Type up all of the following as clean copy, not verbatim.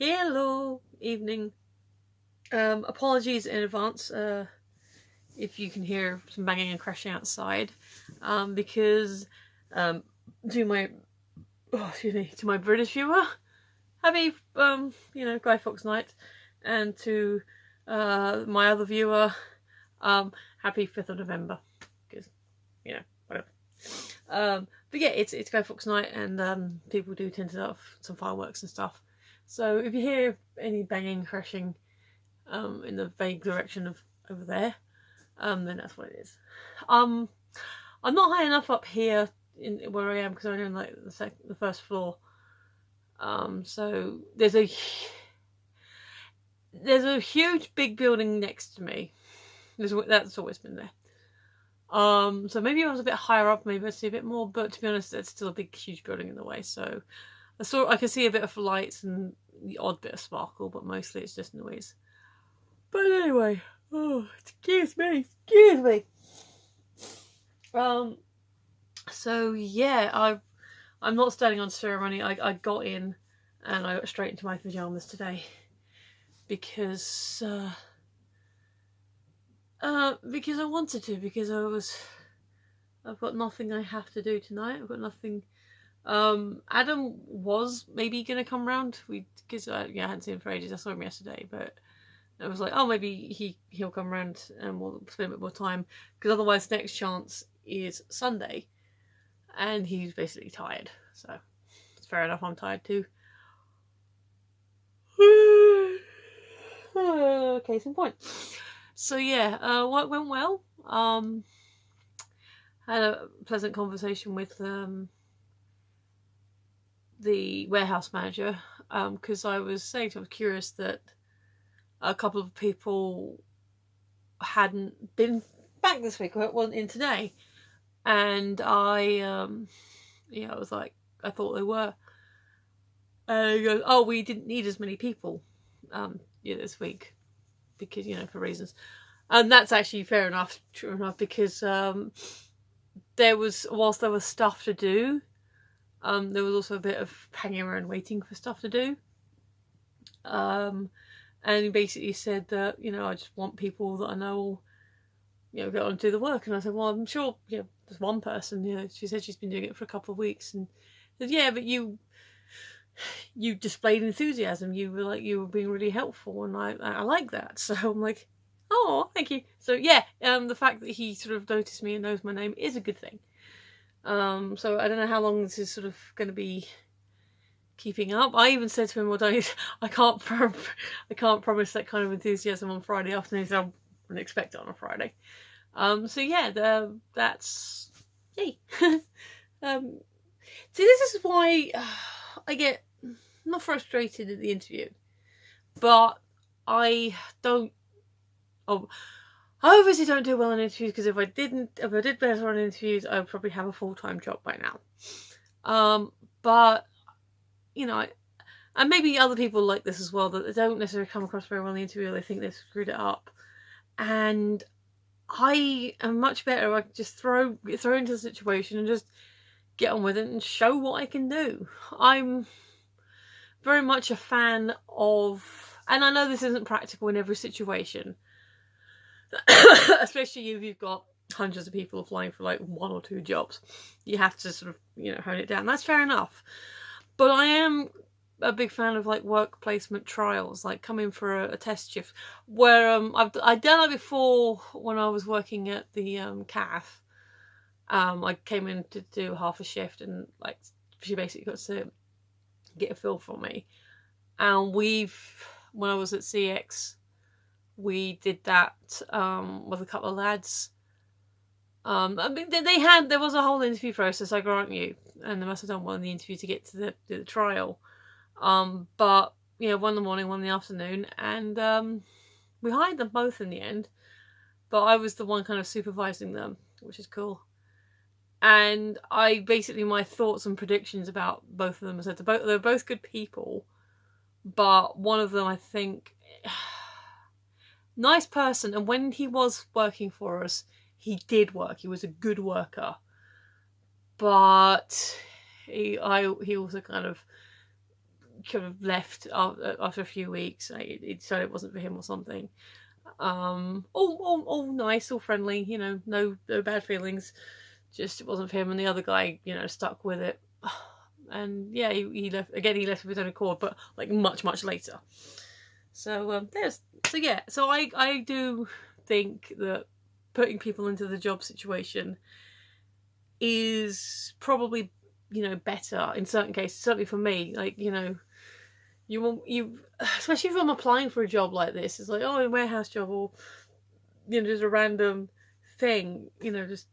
Hello, evening. Apologies in advance if you can hear some banging and crashing outside, because to my to my British viewer, happy Guy Fawkes night, and to my other viewer, happy 5th of November, because whatever. But yeah, it's Guy Fawkes night, and people do tend to have some fireworks and stuff. So if you hear any banging, crashing, in the vague direction of over there, then that's what it is. I'm not high enough up here in where I am because I'm in like the first floor. So there's a huge big building next to me. That's always been there. So maybe I was a bit higher up, maybe I'd see a bit more, but to be honest, it's still a big, huge building in the way. So I can see a bit of lights and the odd bit of sparkle, but mostly it's just noise. But anyway, excuse me. So yeah, I'm not standing on ceremony. I got in and I got straight into my pajamas today because I wanted to, because I've got nothing I have to do tonight. I've got nothing. Adam was maybe gonna come round. Because I hadn't seen him for ages. I saw him yesterday, but I was like, oh, maybe he'll come round and we'll spend a bit more time, because otherwise next chance is Sunday, and he's basically tired. So it's fair enough. I'm tired too. Case in point. So yeah, what went well. Had a pleasant conversation with the warehouse manager, because I was curious that a couple of people hadn't been back this week, or wasn't in today, and I was like, I thought they were. And he goes, oh, we didn't need as many people this week because for reasons, and that's actually fair enough, true enough, because whilst there was stuff to do, there was also a bit of hanging around waiting for stuff to do. And he basically said that, I just want people that I know will, get on and do the work. And I said, well, I'm sure, there's one person, she said she's been doing it for a couple of weeks. And I said, yeah, but you displayed enthusiasm. You were being really helpful. And I like that. So I'm like, oh, thank you. So yeah, the fact that he sort of noticed me and knows my name is a good thing. So I don't know how long this is sort of going to be keeping up. I even said to him, well, I can't promise that kind of enthusiasm on Friday afternoon, so I wouldn't expect it on a Friday. So yeah, that's yay. See, this is why I get not frustrated at the interview, but I obviously don't do well in interviews, because if I did better on interviews, I would probably have a full-time job by now. But and maybe other people like this as well, that they don't necessarily come across very well in the interview, they think they've screwed it up. And I am much better. I just throw into the situation and just get on with it and show what I can do. I'm very much a fan of, and I know this isn't practical in every situation, especially if you've got hundreds of people applying for like one or two jobs. You have to sort of hone it down. That's fair enough. But I am a big fan of like work placement trials, like coming for a test shift, where I'd done it before when I was working at the CAF. I came in to do half a shift, and like she basically got to get a feel for me. And when I was at CX, we did that with a couple of lads. I mean, there was a whole interview process, I grant you, and they must have done one in the interview to get to the trial. But one in the morning, one in the afternoon, and we hired them both in the end. But I was the one kind of supervising them, which is cool. And I basically, my thoughts and predictions about both of them, I said they're both good people, but one of them, I think, nice person, and when he was working for us, he did work. He was a good worker, but he also kind of kind of left after a few weeks. It said it wasn't for him or something. All nice, all friendly, you know, no bad feelings. Just it wasn't for him, and the other guy, you know, stuck with it. And yeah, he left again. He left of his own accord, but like much later. So so I do think that putting people into the job situation is probably, you know, better in certain cases. Certainly for me, like, you know, you especially if I'm applying for a job like this, it's like, oh, a warehouse job, or, you know, just a random thing, you know, just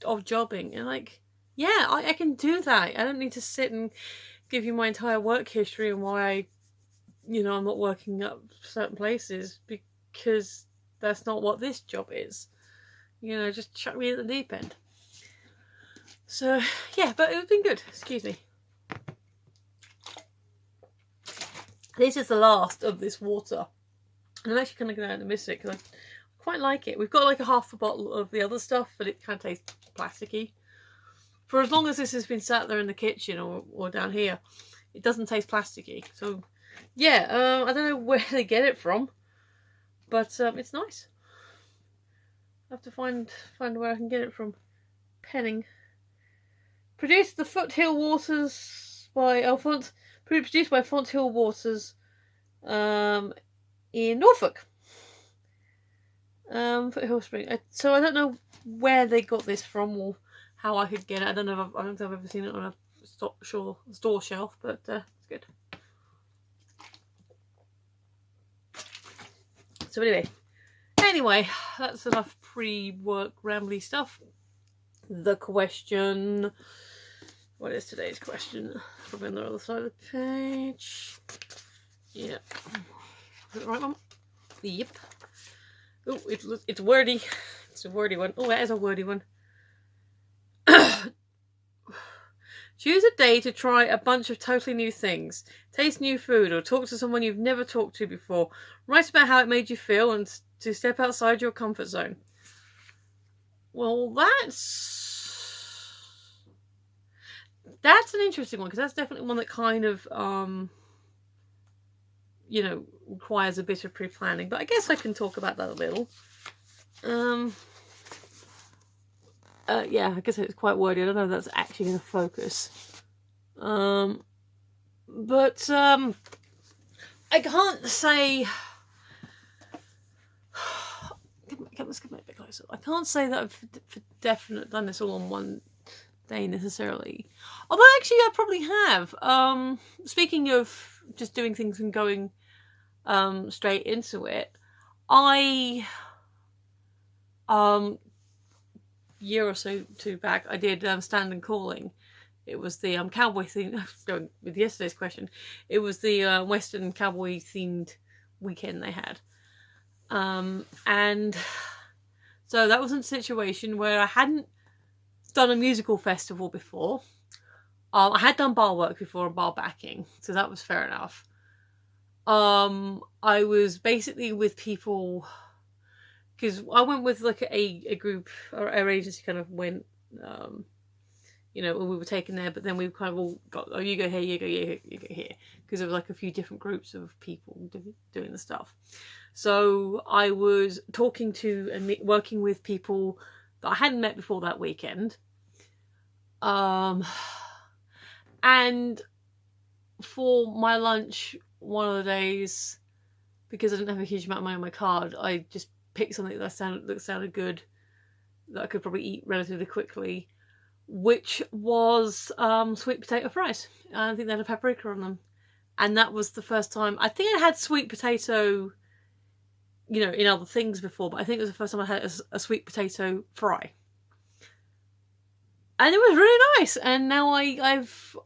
of jobbing, and like, yeah, I can do that. I don't need to sit and give you my entire work history and why I, you know, I'm not working at certain places, because that's not what this job is. You know, just chuck me at the deep end. So yeah, but it's been good. Excuse me. This is the last of this water, and I'm actually kind of going to miss it because I quite like it. We've got like a half a bottle of the other stuff, but it kind of tastes plasticky. For as long as this has been sat there in the kitchen or down here, it doesn't taste plasticky. So yeah, I don't know where they get it from, but it's nice. I have to find where I can get it from. Penning. Produced the Foothill Waters by produced by Foothill Waters in Norfolk. Foothill Spring. So I don't know where they got this from or how I could get it. I don't know. I don't think I've ever seen it on a store shelf, but it's good. So anyway, that's enough pre-work rambly stuff. The question. What is today's question? Probably on the other side of the page. Yeah. Is it the right one? Yep. Oh, it's wordy. It's a wordy one. Oh, that is a wordy one. Choose a day to try a bunch of totally new things. Taste new food or talk to someone you've never talked to before. Write about how it made you feel and to step outside your comfort zone. Well, that's an interesting one, because that's definitely one that kind of, you know, requires a bit of pre-planning. But I guess I can talk about that a little. Yeah, I guess it's quite wordy. I don't know if that's actually going to focus. But I can't say... Let's get a bit closer. I can't say that I've for definite done this all on one day necessarily. Although actually I probably have. Speaking of just doing things and going straight into it, I year or so back I did Stand and Calling. It was the cowboy theme. Going with yesterday's question, it was the Western cowboy themed weekend they had. And so that was a situation where I hadn't done a musical festival before. I had done bar work before and bar backing, so that was fair enough. I was basically with people, because I went with like a group, or our agency kind of went, you know, we were taken there, but then we kind of all got, oh, you go here, you go here, you go here, because there was like a few different groups of people doing the stuff. So I was talking to and working with people that I hadn't met before that weekend. And for my lunch, one of the days, because I didn't have a huge amount of money on my card, I just picked something that sounded good, that I could probably eat relatively quickly, which was sweet potato fries. I think they had a paprika on them. And that was the first time, I think I had sweet potato, you know, in other things before, but I think it was the first time I had a sweet potato fry. And it was really nice. And now I've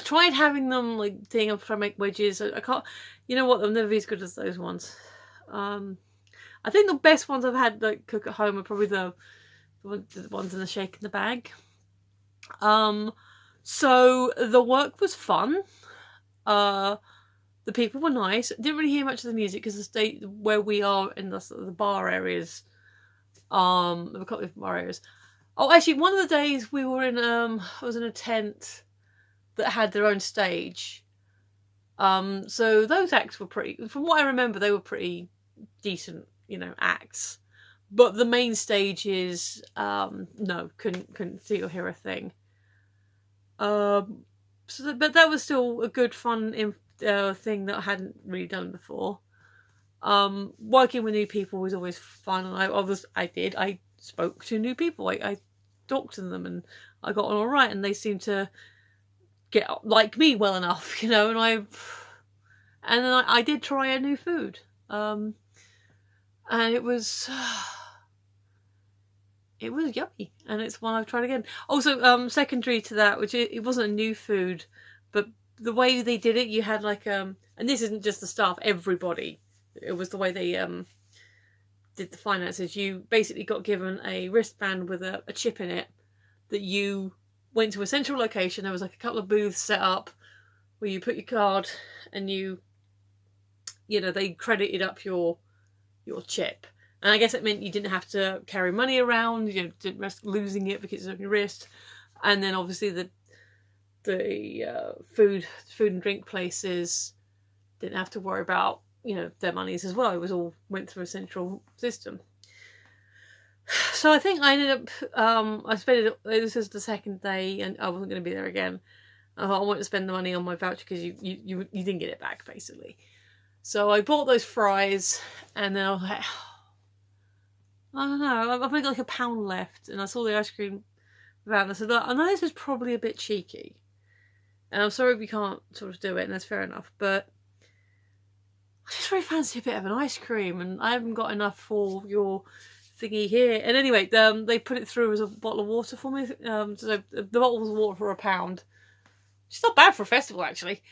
tried having them, like, I'm trying to make wedges. I can't, you know what, they'll never be as good as those ones. I think the best ones I've had, like, cook at home are probably the ones in the shake in the bag. So the work was fun. The people were nice. Didn't really hear much of the music because the state where we are in the bar areas, there were a couple of bar areas. Oh, actually, one of the days we were in, I was in a tent that had their own stage. So those acts were pretty, from what I remember, they were pretty decent, you know, acts. But the main stage is, no, couldn't see or hear a thing. But that was still a good, fun thing that I hadn't really done before. Working with new people was always fun, and I spoke to new people. I talked to them, and I got on all right, and they seemed to get like me well enough, you know. And then I did try a new food, and it was yummy, and it's one I've tried again. Also, secondary to that, which it wasn't a new food, but the way they did it, you had like and this isn't just the staff, everybody. It was the way they did the finances. You basically got given a wristband with a chip in it that you went to a central location. There was like a couple of booths set up where you put your card and you know, they credited up your chip. And I guess it meant you didn't have to carry money around, you know, didn't risk losing it because it's on your wrist. And then obviously the food and drink places didn't have to worry about, you know, their monies as well. It was all went through a central system. So I think I ended up, I spent it, this is the second day and I wasn't going to be there again. I thought I wanted to spend the money on my voucher because you didn't get it back, basically. So I bought those fries and then I was like, I don't know, I've only got like £1 left, and I saw the ice cream van and I said, look, I know this is probably a bit cheeky, and I'm sorry if we can't sort of do it, and that's fair enough, but I just really fancy a bit of an ice cream, and I haven't got enough for your thingy here. And anyway, they put it through as a bottle of water for me, so the bottle was water for £1, which is not bad for a festival, actually.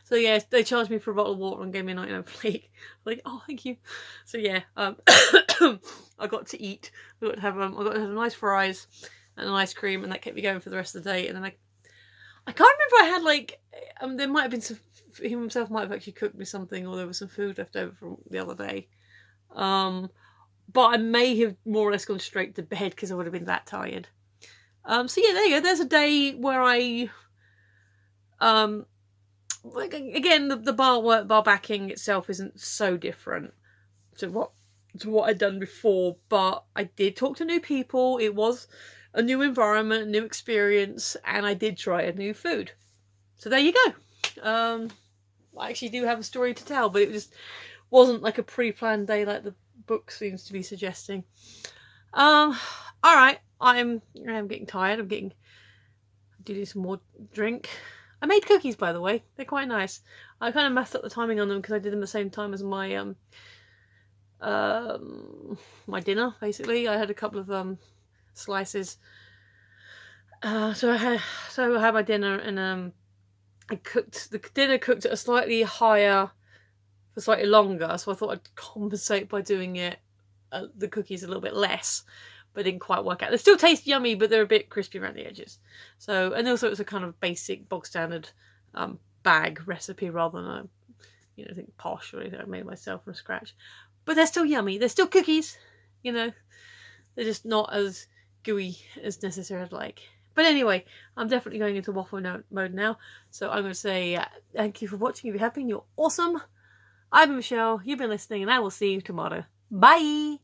So yeah, they charged me for a bottle of water and gave me a 99 flake. Like, oh, thank you. So yeah, I got to eat. I got to have nice fries and an ice cream, and that kept me going for the rest of the day. And then I can't remember. I had like there might have been some. He himself might have actually cooked me something, or there was some food left over from the other day. But I may have more or less gone straight to bed because I would have been that tired. So yeah, there you go. There's a day where I like, again, the bar backing itself isn't so different to what I'd done before, but I did talk to new people. It was a new environment, a new experience, and I did try a new food. So there you go. I actually do have a story to tell, but it just wasn't like a pre-planned day like the book seems to be suggesting. All right, I'm getting tired. I do need some more drink. I made cookies, by the way. They're quite nice. I kind of messed up the timing on them because I did them at the same time as my my dinner, basically. I had a couple of slices. So I had my dinner, and the dinner cooked at a slightly higher for slightly longer, so I thought I'd compensate by doing it the cookies a little bit less. But didn't quite work out. They still taste yummy, but they're a bit crispy around the edges. So, and also it's a kind of basic, bog standard bag recipe rather than a, you know, I think posh or anything I made myself from scratch. But they're still yummy. They're still cookies, you know. They're just not as gooey as necessary I'd like. But anyway, I'm definitely going into waffle mode now. So I'm going to say thank you for watching. If you have been, you're awesome. I've been Michelle. You've been listening, and I will see you tomorrow. Bye!